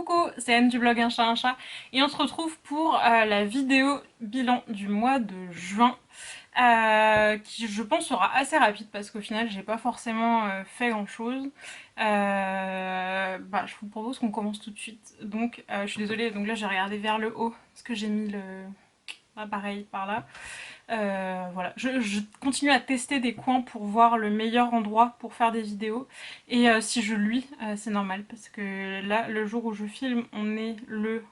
coucou, c'est Anne du blog Un Chat et on se retrouve pour la vidéo bilan du mois de juin qui je pense sera assez rapide parce qu'au final j'ai pas forcément fait grand chose. Je vous propose qu'on commence tout de suite. Donc je suis désolée, donc là j'ai regardé vers le haut parce que j'ai mis l'appareil par là. Voilà, je continue à tester des coins pour voir le meilleur endroit pour faire des vidéos. Et si je luis, c'est normal parce que là, le jour où je filme, on est le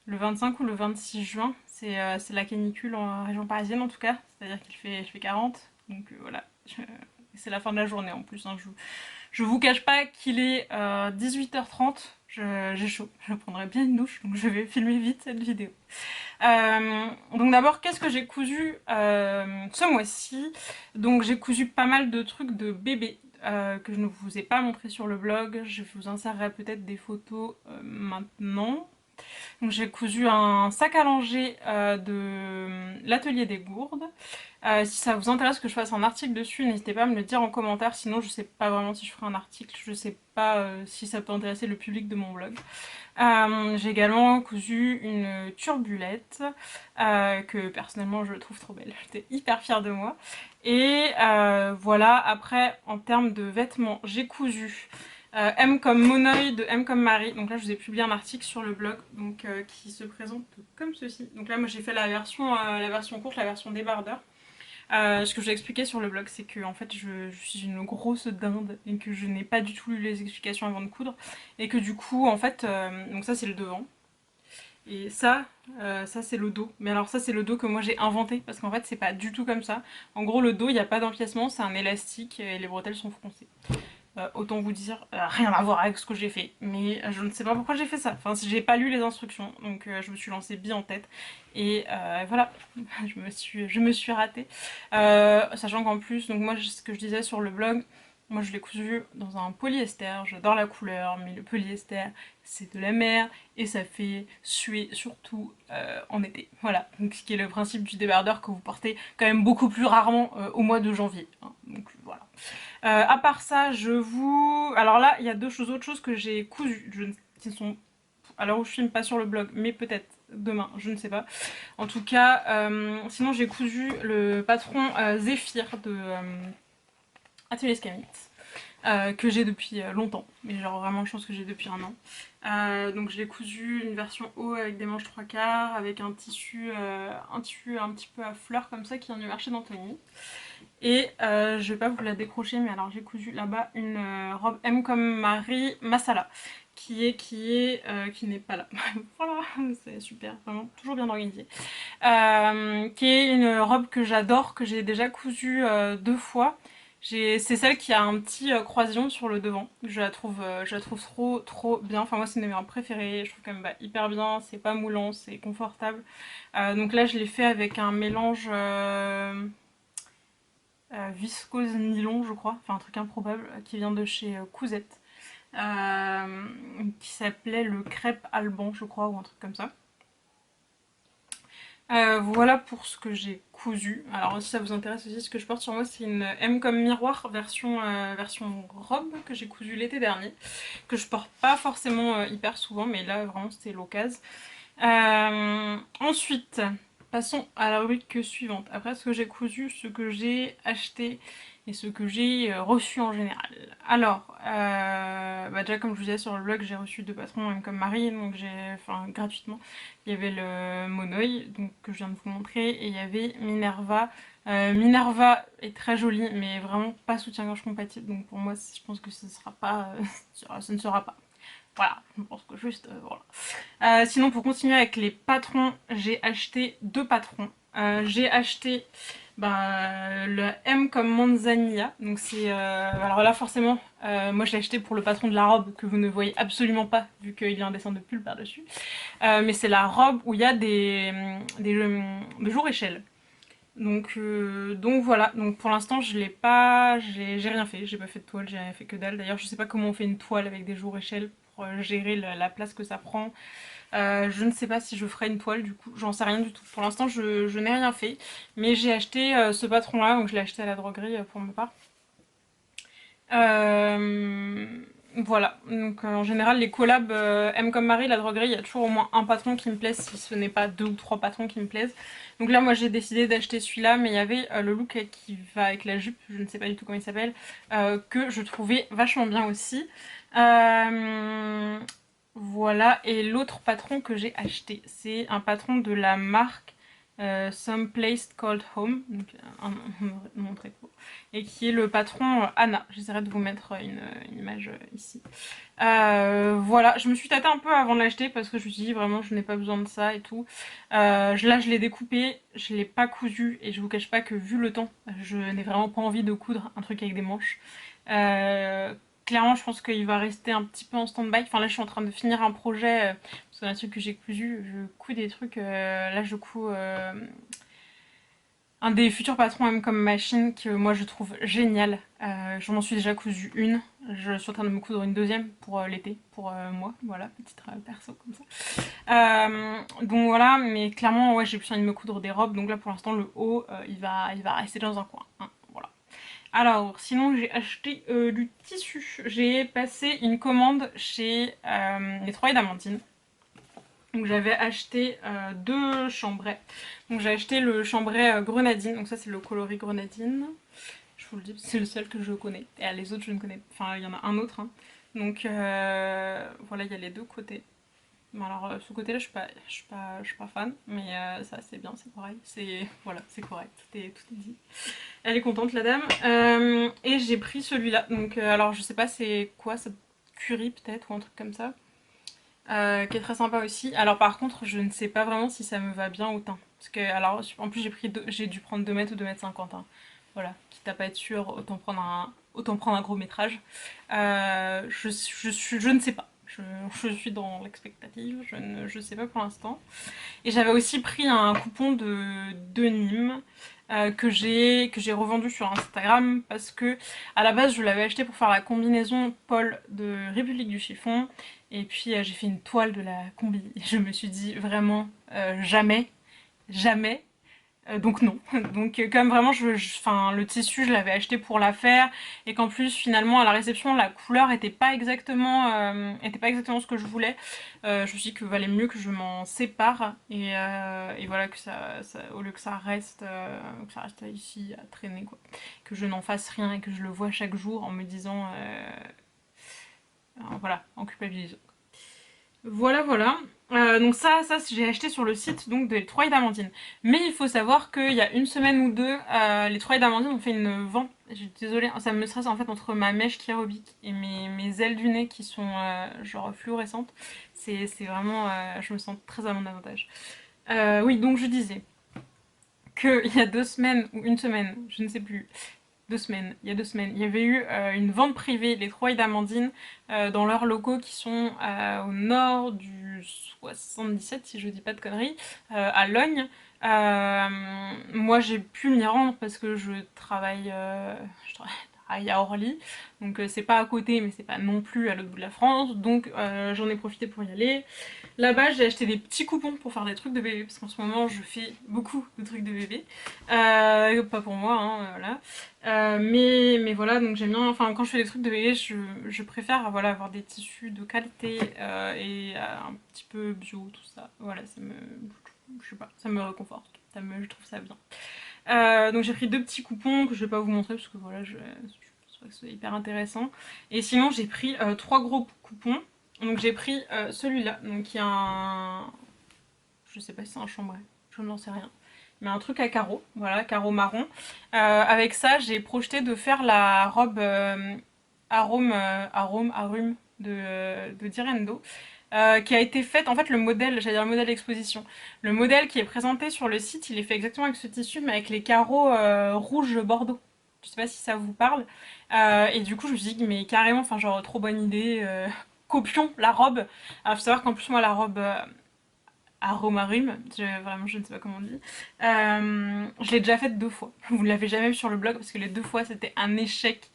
25 ou le 26 juin. C'est la canicule en région parisienne en tout cas, c'est-à-dire qu'il fait 40. Donc voilà, c'est la fin de la journée en plus. Hein. Je vous cache pas qu'il est 18h30. J'ai chaud, je prendrai bien une douche, donc je vais filmer vite cette vidéo. Donc d'abord, qu'est-ce que j'ai cousu ce mois-ci? Donc j'ai cousu pas mal de trucs de bébé que je ne vous ai pas montré sur le blog. Je vous insérerai peut-être des photos maintenant. Donc j'ai cousu un sac à langer de l'atelier des gourdes. Si ça vous intéresse que je fasse un article dessus, n'hésitez pas à me le dire en commentaire, sinon je sais pas vraiment si je ferai un article, je sais pas si ça peut intéresser le public de mon blog. J'ai également cousu une turbulette que personnellement je trouve trop belle, j'étais hyper fière de moi. Et voilà, après en termes de vêtements, j'ai cousu M comme Monoï de M comme Marie. Donc là je vous ai publié un article sur le blog donc, qui se présente comme ceci. Donc là moi j'ai fait la version courte, la version débardeur. Ce que je vous ai expliqué sur le blog, c'est que en fait je suis une grosse dinde et que je n'ai pas du tout lu les explications avant de coudre et que du coup en fait, donc ça c'est le devant et ça c'est le dos. Mais alors ça c'est le dos que moi j'ai inventé parce qu'en fait c'est pas du tout comme ça. En gros le dos il n'y a pas d'empiècement, c'est un élastique et les bretelles sont froncées. Autant vous dire, rien à voir avec ce que j'ai fait, mais je ne sais pas pourquoi j'ai fait ça. Enfin, j'ai pas lu les instructions, donc je me suis lancée bille en tête, et voilà, je me suis ratée. Sachant qu'en plus, donc moi, ce que je disais sur le blog, moi je l'ai cousu dans un polyester, j'adore la couleur, mais le polyester c'est de la mer et ça fait suer surtout en été. Voilà, donc ce qui est le principe du débardeur que vous portez quand même beaucoup plus rarement au mois de janvier. Hein. Donc voilà. À part ça, alors là, il y a autres choses que j'ai cousues, qui sont, à l'heure où je filme, pas sur le blog, mais peut-être demain, je ne sais pas. En tout cas, sinon j'ai cousu le patron Zéphyr de Atelier Scamit. Que j'ai depuis longtemps, mais genre vraiment je pense que j'ai depuis un an. Donc j'ai cousu une version haut avec des manches 3/4, avec un tissu un petit peu à fleurs comme ça qui vient du marché d'Anthony. Et je vais pas vous la décrocher, mais alors j'ai cousu là-bas une robe M comme Marie Masala, qui n'est pas là. Voilà, c'est super, vraiment toujours bien organisé. Qui est une robe que j'adore, que j'ai déjà cousue 2 fois. C'est celle qui a un petit croisillon sur le devant. Je la trouve trop bien. Enfin moi c'est une de mes robes préférées. Je trouve qu'elle me va hyper bien. C'est pas moulant, c'est confortable. Donc là je l'ai fait avec un mélange viscose nylon je crois. Enfin un truc improbable qui vient de chez Cousette. Qui s'appelait le crêpe alban je crois ou un truc comme ça. Voilà pour ce que j'ai cousu. Alors si ça vous intéresse aussi, ce que je porte sur moi c'est une M comme miroir version robe que j'ai cousue l'été dernier, que je porte pas forcément hyper souvent, mais là vraiment c'était l'occasion. Ensuite, passons à la rubrique suivante. Après ce que j'ai cousu, ce que j'ai acheté et ce que j'ai reçu en général. Alors, déjà comme je vous disais sur le blog, j'ai reçu 2 patrons, même comme Marie, donc gratuitement. Il y avait le Monoï, donc que je viens de vous montrer, et il y avait Minerva. Minerva est très jolie, mais vraiment pas soutien-gorge compatible, donc pour moi, je pense que ce sera pas, ce ne sera pas. Voilà, je pense que juste, voilà. Sinon, pour continuer avec les patrons, j'ai acheté 2 patrons. J'ai acheté le M comme Manzanilla. Donc c'est alors là forcément, moi je l'ai acheté pour le patron de la robe que vous ne voyez absolument pas vu qu'il y a un dessin de pull par dessus. Mais c'est la robe où il y a des jours échelles. Donc voilà, donc pour l'instant je l'ai pas, j'ai rien fait, j'ai pas fait de toile, j'ai rien fait que dalle. D'ailleurs je sais pas comment on fait une toile avec des jours échelles pour gérer la place que ça prend. Je ne sais pas si je ferai une toile du coup, j'en sais rien du tout. Pour l'instant je n'ai rien fait, mais j'ai acheté ce patron là, donc je l'ai acheté à la droguerie pour ma part. Voilà, donc en général les collabs M comme Marie, la droguerie, il y a toujours au moins un patron qui me plaise si ce n'est pas 2 ou 3 patrons qui me plaisent. Donc là moi j'ai décidé d'acheter celui-là, mais il y avait le look qui va avec la jupe, je ne sais pas du tout comment il s'appelle, que je trouvais vachement bien aussi. Euh, voilà, et l'autre patron que j'ai acheté, c'est un patron de la marque Some Place Called Home, donc un nom très court, et qui est le patron Anna. J'essaierai de vous mettre une image ici. Voilà, je me suis tâtée un peu avant de l'acheter parce que je me suis dit vraiment je n'ai pas besoin de ça et tout. Là je l'ai découpé, je l'ai pas cousu et je vous cache pas que vu le temps, je n'ai vraiment pas envie de coudre un truc avec des manches. Euh, Clairement je pense qu'il va rester un petit peu en stand-by. Enfin là je suis en train de finir un projet, parce que un truc que j'ai cousu, je couds des trucs, là je couds un des futurs patrons M comme machine que moi je trouve génial. Je m'en suis déjà cousu une. Je suis en train de me coudre une deuxième pour l'été, pour moi. Voilà, petite perso comme ça. Donc voilà, mais clairement, ouais, j'ai plus envie de me coudre des robes. Donc là, pour l'instant, le haut, il va rester dans un coin. Hein, voilà. Alors, sinon, j'ai acheté du tissu. J'ai passé une commande chez les Trois d'Amandine. Donc j'avais acheté deux chambrets. Donc j'ai acheté le chambray grenadine. Donc ça c'est le coloris grenadine. Je vous le dis, c'est le seul que je connais. Et les autres je ne connais pas. Enfin il y en a un autre. Hein. Donc voilà, il y a les deux côtés. Bon, alors ce côté-là je suis pas fan. Mais ça c'est bien, c'est pareil. Voilà, c'est correct. Tout est dit. Elle est contente la dame. Et j'ai pris celui-là. Donc alors je sais pas c'est quoi, ça curry peut-être ou un truc comme ça. Qui est très sympa aussi. Alors par contre, je ne sais pas vraiment si ça me va bien au teint. Parce que, alors, en plus j'ai dû prendre 2 mètres ou 2,50 m. Hein. Voilà, quitte à pas être sûr, autant prendre un gros métrage. Je ne sais pas. Je suis dans l'expectative, je sais pas pour l'instant. Et j'avais aussi pris un coupon de Nîmes que j'ai revendu sur Instagram parce que à la base je l'avais acheté pour faire la combinaison Paul de République du Chiffon et puis j'ai fait une toile de la combi et je me suis dit vraiment jamais, jamais donc non. Donc comme vraiment enfin, le tissu je l'avais acheté pour la faire et qu'en plus finalement à la réception la couleur était pas exactement ce que je voulais. Je me suis dit que valait mieux que je m'en sépare et voilà au lieu que ça reste ici à traîner quoi. Que je n'en fasse rien et que je le vois chaque jour en me disant voilà, en culpabilisant. Voilà, voilà. Donc ça j'ai acheté sur le site donc des Trois d'Amandine. Mais il faut savoir qu'il y a une semaine ou deux, les Trois d'Amandine ont fait une vente. Je suis désolée, ça me stresse en fait entre ma mèche chirurgique et mes ailes du nez qui sont genre fluorescentes. C'est vraiment, je me sens très à mon avantage. Oui, donc je disais qu'il y a 2 semaines ou une semaine, je ne sais plus, 2 semaines, il y a 2 semaines, il y avait eu une vente privée, les Trois d'Amandine, dans leurs locaux qui sont au nord du 77, si je dis pas de conneries, à Logne. Moi j'ai pu m'y rendre parce que je travaille à Orly, donc c'est pas à côté mais c'est pas non plus à l'autre bout de la France, donc j'en ai profité pour y aller. Là-bas, j'ai acheté des petits coupons pour faire des trucs de bébé, parce qu'en ce moment, je fais beaucoup de trucs de bébé. Pas pour moi, hein, voilà. Mais voilà, donc j'aime bien, enfin, quand je fais des trucs de bébé, je préfère voilà, avoir des tissus de qualité et un petit peu bio, tout ça. Voilà, je sais pas, ça me réconforte. Je trouve ça bien. Donc j'ai pris 2 petits coupons que je vais pas vous montrer parce que voilà, je trouve que c'est hyper intéressant. Et sinon, j'ai pris 3 gros coupons. Donc j'ai pris celui-là, donc qui a un... Je sais pas si c'est un chambray, je n'en sais rien. Mais un truc à carreaux, voilà, carreaux marron. Avec ça, j'ai projeté de faire la robe arôme de Direndo. Qui a été faite, en fait le modèle, j'allais dire le modèle d'exposition, le modèle qui est présenté sur le site, il est fait exactement avec ce tissu, mais avec les carreaux rouge bordeaux. Je sais pas si ça vous parle. Et du coup je me suis dit, mais carrément, enfin genre trop bonne idée, copions la robe. Alors faut savoir qu'en plus moi la robe aromarum, vraiment je ne sais pas comment on dit, je l'ai déjà faite 2 fois. Vous ne l'avez jamais vu sur le blog parce que les 2 fois c'était un échec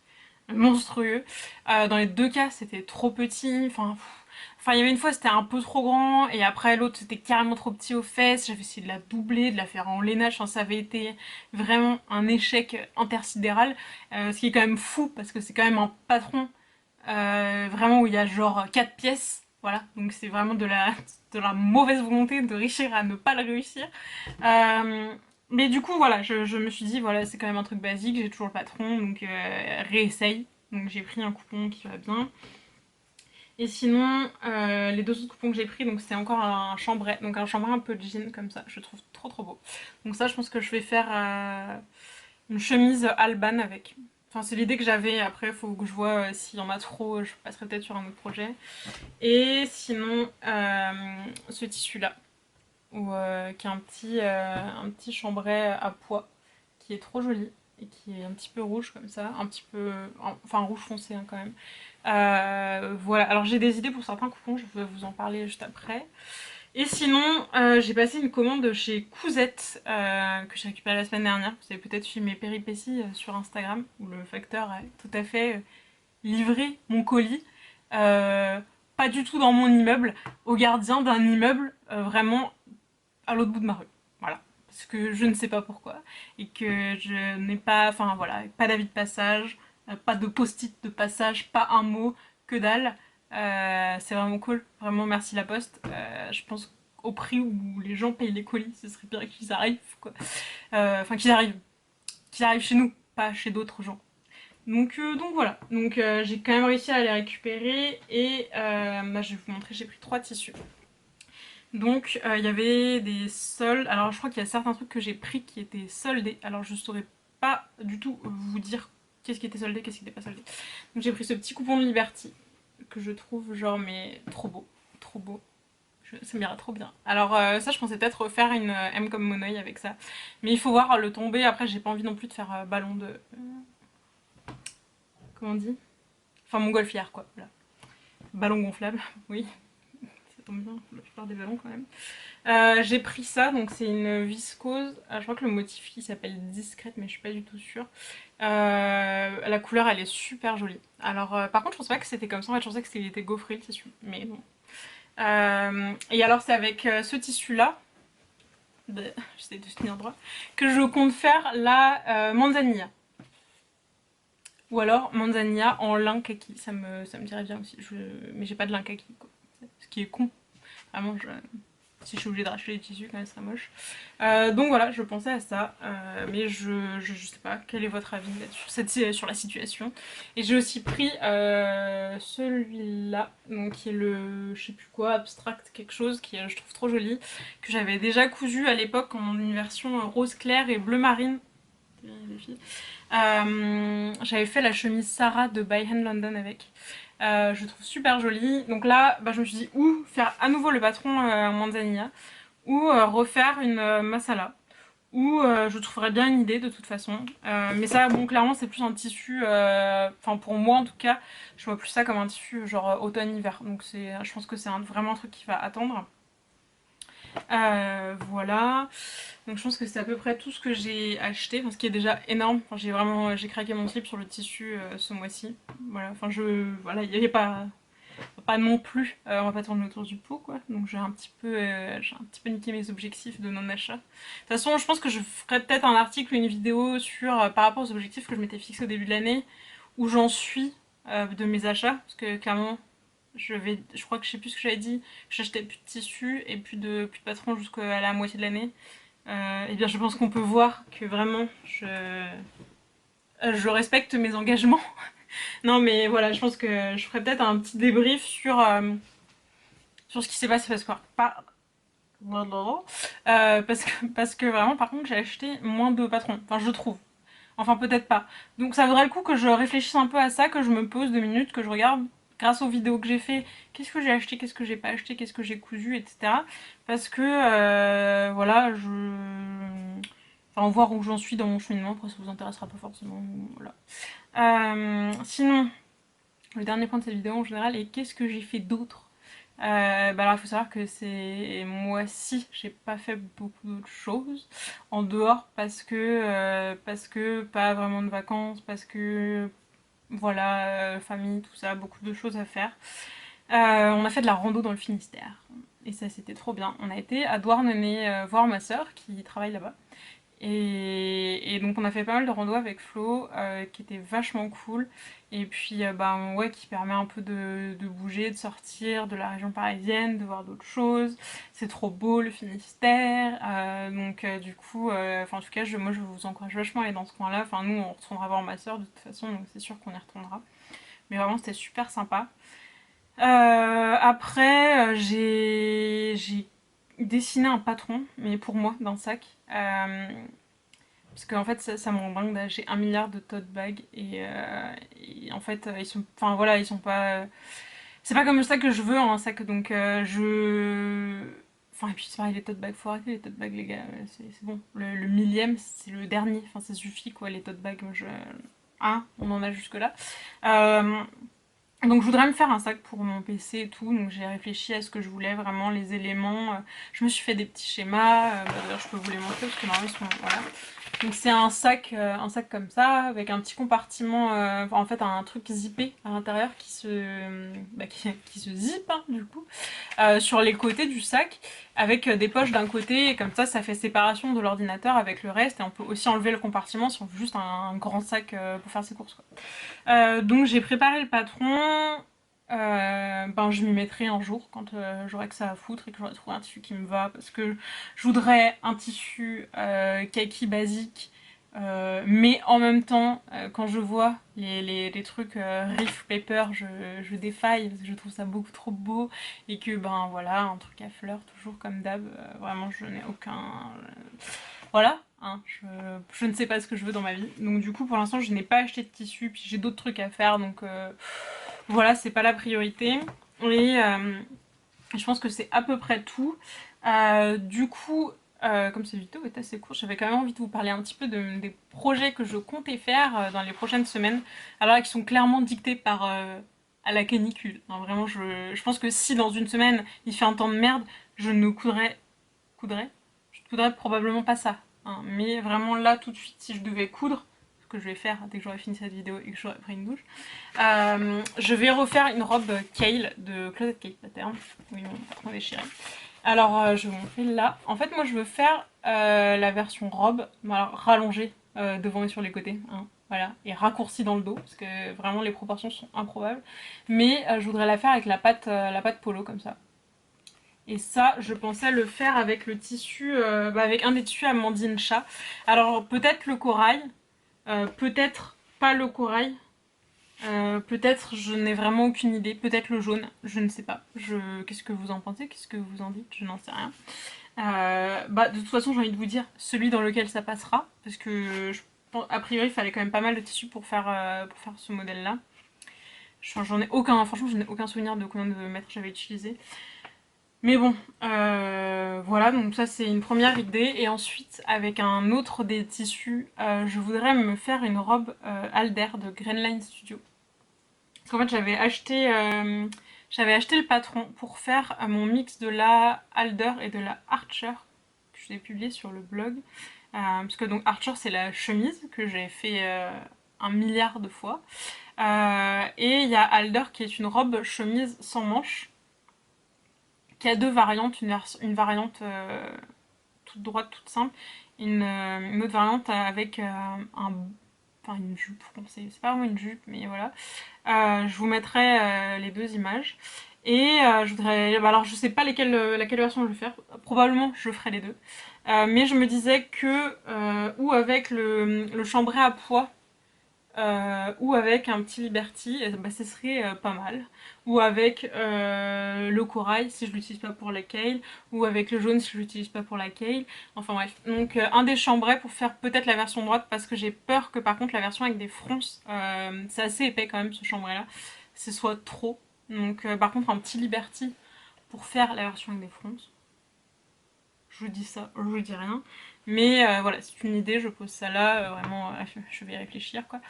monstrueux. Dans les 2 cas c'était trop petit, enfin il y avait une fois c'était un peu trop grand et après l'autre c'était carrément trop petit aux fesses. J'avais essayé de la doubler, de la faire en lainage, enfin, ça avait été vraiment un échec intersidéral. Ce qui est quand même fou parce que c'est quand même un patron vraiment où il y a genre 4 pièces, voilà, donc c'est vraiment de la mauvaise volonté de réussir à ne pas le réussir. Mais du coup voilà, je me suis dit voilà c'est quand même un truc basique, j'ai toujours le patron, donc réessaye. Donc j'ai pris un coupon qui va bien. Et sinon, les deux autres coupons que j'ai pris, donc c'est encore un chambray, donc un chambray un peu jean comme ça, je trouve trop trop beau. Donc ça je pense que je vais faire une chemise Alban avec. Enfin c'est l'idée que j'avais, après il faut que je vois s'il y en a trop, je passerai peut-être sur un autre projet. Et sinon, ce tissu là, qui est un petit chambray à pois, qui est trop joli et qui est un petit peu rouge comme ça, un petit peu, enfin rouge foncé hein, quand même. Voilà, alors j'ai des idées pour certains coupons, je vais vous en parler juste après. Et sinon, j'ai passé une commande chez Cousette, que j'ai récupérée la semaine dernière. Vous avez peut-être suivi mes péripéties sur Instagram, où le facteur a tout à fait livré mon colis. Euh, Pas du tout dans mon immeuble, au gardien d'un immeuble vraiment à l'autre bout de ma rue. Voilà. Parce que je ne sais pas pourquoi. Et que je n'ai pas, enfin voilà, pas d'avis de passage, pas de post-it de passage, pas un mot, que dalle. C'est vraiment cool. Vraiment merci la poste. Je pense qu'au prix où les gens payent les colis, ce serait bien qu'ils arrivent, quoi. Enfin qu'ils arrivent. Qu'ils arrivent chez nous, pas chez d'autres gens. Donc voilà. Donc j'ai quand même réussi à les récupérer. Et bah, je vais vous montrer, j'ai pris 3 tissus. Donc il y avait des soldes. Alors je crois qu'il y a certains trucs que j'ai pris qui étaient soldés. Alors je saurais pas du tout vous dire qu'est-ce qui était soldé, qu'est-ce qui n'était pas soldé. Donc j'ai pris ce petit coupon de Liberty que je trouve genre mais trop beau. Trop beau. Ça m'ira trop bien. Alors ça je pensais peut-être faire une M comme Monoï avec ça. Mais il faut voir le tomber. Après j'ai pas envie non plus de faire ballon de... comment on dit? Enfin montgolfière quoi. Voilà. Ballon gonflable, oui. Ça tombe bien, la plupart des ballons quand même. J'ai pris ça, donc c'est une viscose. Je crois que le motif il s'appelle discrète, mais je suis pas du tout sûre. La couleur elle est super jolie. Alors par contre je pensais pas que c'était comme ça, en fait je pensais que c'était gaufré le tissu, mais bon. Et alors c'est avec ce tissu là, j'essaie de tenir droit, que je compte faire la manzanilla. Ou alors manzanilla en lin kaki, ça me dirait bien aussi, mais j'ai pas de lin kaki quoi. Ce qui est con, vraiment si je suis obligée de racheter les tissus quand même ce serait moche. Donc voilà, je pensais à ça, mais je sais pas, quel est votre avis là-dessus, sur la situation. Et j'ai aussi pris celui-là, donc qui est le, je sais plus quoi, abstract quelque chose, qui est, je trouve trop joli, que j'avais déjà cousu à l'époque en une version rose clair et bleu marine. Les filles. J'avais fait la chemise Sarah de By Hand London avec. Je trouve super jolie. Donc là, bah, je me suis dit ou faire à nouveau le patron en manzanilla, ou refaire une masala. Ou je trouverais bien une idée de toute façon. Mais ça, bon, clairement, c'est plus un tissu. Enfin, pour moi en tout cas, je vois plus ça comme un tissu genre automne-hiver. Donc je pense que c'est vraiment un truc qui va attendre. Voilà. Donc je pense que c'est à peu près tout ce que j'ai acheté, enfin, ce qui est déjà énorme. Enfin, j'ai craqué mon slip sur le tissu ce mois-ci. Voilà, enfin voilà, il n'y avait pas non plus, on va pas tourner autour du pot quoi. Donc j'ai un petit peu niqué mes objectifs de non-achat. De toute façon, je pense que je ferai peut-être un article ou une vidéo sur par rapport aux objectifs que je m'étais fixé au début de l'année, où j'en suis de mes achats, parce que clairement je crois que je sais plus ce que j'avais dit, j'achetais plus de tissu et plus de patron jusqu'à la moitié de l'année. Et bien je pense qu'on peut voir que vraiment je respecte mes engagements. Non mais voilà, je pense que je ferai peut-être un petit débrief sur ce qui s'est passé parce que vraiment par contre j'ai acheté moins de patrons, enfin je trouve. Enfin peut-être pas. Donc ça vaudrait le coup que je réfléchisse un peu à ça, que je me pose 2 minutes, que je regarde grâce aux vidéos que j'ai fait, qu'est-ce que j'ai acheté, qu'est-ce que j'ai pas acheté, qu'est-ce que j'ai cousu, etc. Parce que voilà, enfin voir où j'en suis dans mon cheminement, après ça vous intéressera pas forcément. Voilà. Sinon, le dernier point de cette vidéo en général est qu'est-ce que j'ai fait d'autre. Bah alors il faut savoir que ces mois-ci j'ai pas fait beaucoup d'autres choses en dehors parce que pas vraiment de vacances, parce que voilà, famille, tout ça, beaucoup de choses à faire. On a fait de la rando dans le Finistère et ça c'était trop bien. On a été à Douarnenez voir ma soeur qui travaille là-bas Et donc on a fait pas mal de rando avec Flo, qui était vachement cool. Et puis bah, ouais, qui permet un peu de bouger, de sortir de la région parisienne, de voir d'autres choses. C'est trop beau le Finistère. Donc du coup, en tout cas, moi je vous encourage vachement à aller dans ce coin-là. Enfin nous on retournera voir ma soeur de toute façon, donc c'est sûr qu'on y retournera. Mais vraiment c'était super sympa. Après, j'ai dessiné un patron, mais pour moi, d'un sac. Parce qu'en fait, ça me rend dingue d'acheter 1 milliard de tote bags et en fait, ils sont, enfin voilà, ils sont pas. C'est pas comme ça que je veux un sac, donc Enfin, et puis c'est pareil, les tote bags, faut arrêter les tote bags, les gars, c'est bon. Le millième, c'est le dernier, enfin ça suffit quoi, les tote bags, moi je. Hein, on en a jusque-là. Euh, donc je voudrais me faire un sac pour mon PC et tout, donc j'ai réfléchi à ce que je voulais, vraiment les éléments. Je me suis fait des petits schémas, bah, d'ailleurs je peux vous les montrer parce que normalement ils sont... Voilà. Donc c'est un sac comme ça, avec un petit compartiment, en fait un truc zippé à l'intérieur qui se zippe hein, du coup, sur les côtés du sac, avec des poches d'un côté, et comme ça fait séparation de l'ordinateur avec le reste, et on peut aussi enlever le compartiment si on veut juste un grand sac pour faire ses courses quoi. Donc j'ai préparé le patron. Ben, je m'y mettrai un jour quand j'aurai que ça à foutre et que j'aurai trouvé un tissu qui me va parce que je voudrais un tissu kaki basique mais en même temps quand je vois les trucs Reef Paper je défaille parce que je trouve ça beaucoup trop beau et que ben voilà un truc à fleurs toujours comme d'hab vraiment je n'ai aucun voilà, hein, je ne sais pas ce que je veux dans ma vie. Donc du coup, pour l'instant, je n'ai pas acheté de tissu, puis j'ai d'autres trucs à faire, donc voilà, c'est pas la priorité. Et je pense que c'est à peu près tout. Du coup, comme cette vidéo est assez courte, j'avais quand même envie de vous parler un petit peu des projets que je comptais faire dans les prochaines semaines, alors qui sont clairement dictés par à la canicule. Hein, vraiment, je pense que si dans une semaine il fait un temps de merde, je ne coudrais je ne coudrais probablement pas ça. Hein. Mais vraiment là, tout de suite, si je devais coudre, ce que je vais faire dès que j'aurai fini cette vidéo et que j'aurai pris une douche, je vais refaire une robe Kale de Closet Kale Pattern. Oui, mon patron déchiré. Alors, je vais vous montrer là. En fait, moi, je veux faire la version robe, alors, rallongée devant et sur les côtés. Hein, voilà, et raccourcie dans le dos, parce que vraiment les proportions sont improbables. Mais je voudrais la faire avec la patte polo, comme ça. Et ça, je pensais le faire avec le tissu, avec un des tissus Amandine Chat. Alors peut-être le corail, peut-être pas le corail, peut-être je n'ai vraiment aucune idée, peut-être le jaune, je ne sais pas. Qu'est-ce que vous en pensez? Qu'est-ce que vous en dites? Je n'en sais rien. De toute façon, j'ai envie de vous dire celui dans lequel ça passera, parce que a priori, il fallait quand même pas mal de tissu pour faire ce modèle-là. J'en ai aucun, franchement, je n'ai aucun souvenir de combien de mètres j'avais utilisé. Mais bon, voilà, donc ça c'est une première idée. Et ensuite, avec un autre des tissus, je voudrais me faire une robe Alder de Greenline Studio. Parce qu'en fait, j'avais acheté le patron pour faire mon mix de la Alder et de la Archer, que je l'ai publié sur le blog. Parce que donc Archer, c'est la chemise que j'ai fait 1 milliard de fois. Et il y a Alder qui est une robe chemise sans manches qui a deux variantes, une variante toute droite, toute simple, une autre variante avec une jupe, c'est pas vraiment une jupe, mais voilà. Je vous mettrai les deux images. Et je voudrais, alors je sais pas laquelle version je vais faire, probablement je ferai les deux. Mais je me disais que, ou avec le chambray à pois, ou avec un petit Liberty, ce serait pas mal. Ou avec le corail si je l'utilise pas pour la kale, ou avec le jaune si je l'utilise pas pour la kale. Enfin bref, donc un des chambrets pour faire peut-être la version droite parce que j'ai peur que par contre la version avec des fronces, c'est assez épais quand même ce chambray là, ce soit trop. Donc par contre un petit Liberty pour faire la version avec des fronces. Je dis ça, je dis rien. Mais voilà, c'est une idée, je pose ça là, vraiment, je vais y réfléchir quoi.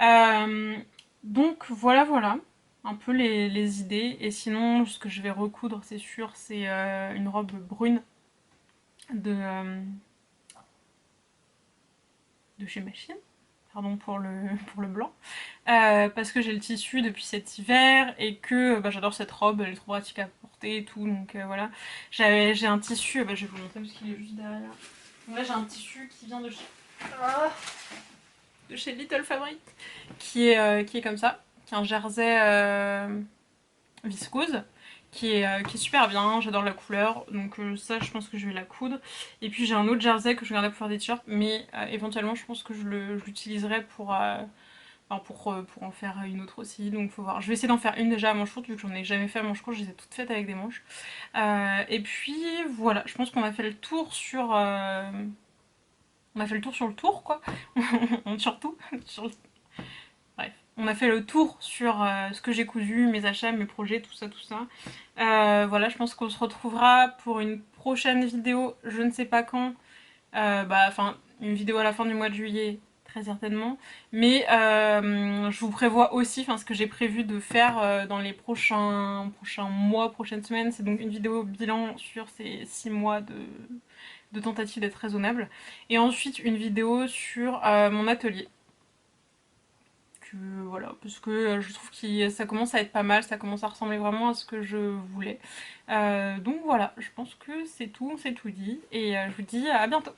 Euh, donc voilà, voilà, un peu les idées. Et sinon, ce que je vais recoudre, c'est sûr, c'est une robe brune de chez Machine. Pardon pour le blanc. Parce que j'ai le tissu depuis cet hiver et que j'adore cette robe, elle est trop pratique à porter et tout. Donc voilà. J'ai un tissu, je vais vous montrer parce qu'il est juste derrière. Donc là j'ai un tissu qui vient de chez Little Fabric, qui est comme ça, qui est un jersey viscose, qui est super bien, j'adore la couleur, donc ça je pense que je vais la coudre. Et puis j'ai un autre jersey que je gardais pour faire des t-shirts, mais éventuellement je pense que je l'utiliserai pour en faire une autre aussi, donc faut voir. Je vais essayer d'en faire une déjà à manche courte, vu que j'en ai jamais fait à manche courte, je les ai toutes faites avec des manches. Et puis voilà, je pense qu'on a fait le tour sur... on a fait le tour sur le tour, quoi. Surtout, sur bref, on a fait le tour sur ce que j'ai cousu, mes achats, mes projets, tout ça, tout ça. Voilà, je pense qu'on se retrouvera pour une prochaine vidéo, je ne sais pas quand. Enfin, une vidéo à la fin du mois de juillet, très certainement. Mais je vous prévois aussi, enfin, ce que j'ai prévu de faire dans les prochains mois, prochaines semaines, c'est donc une vidéo bilan sur ces 6 mois de tentative d'être raisonnable. Et ensuite, une vidéo sur mon atelier. Voilà, parce que je trouve que ça commence à être pas mal, ça commence à ressembler vraiment à ce que je voulais. Donc voilà, je pense que c'est tout, on s'est tout dit, et je vous dis à bientôt.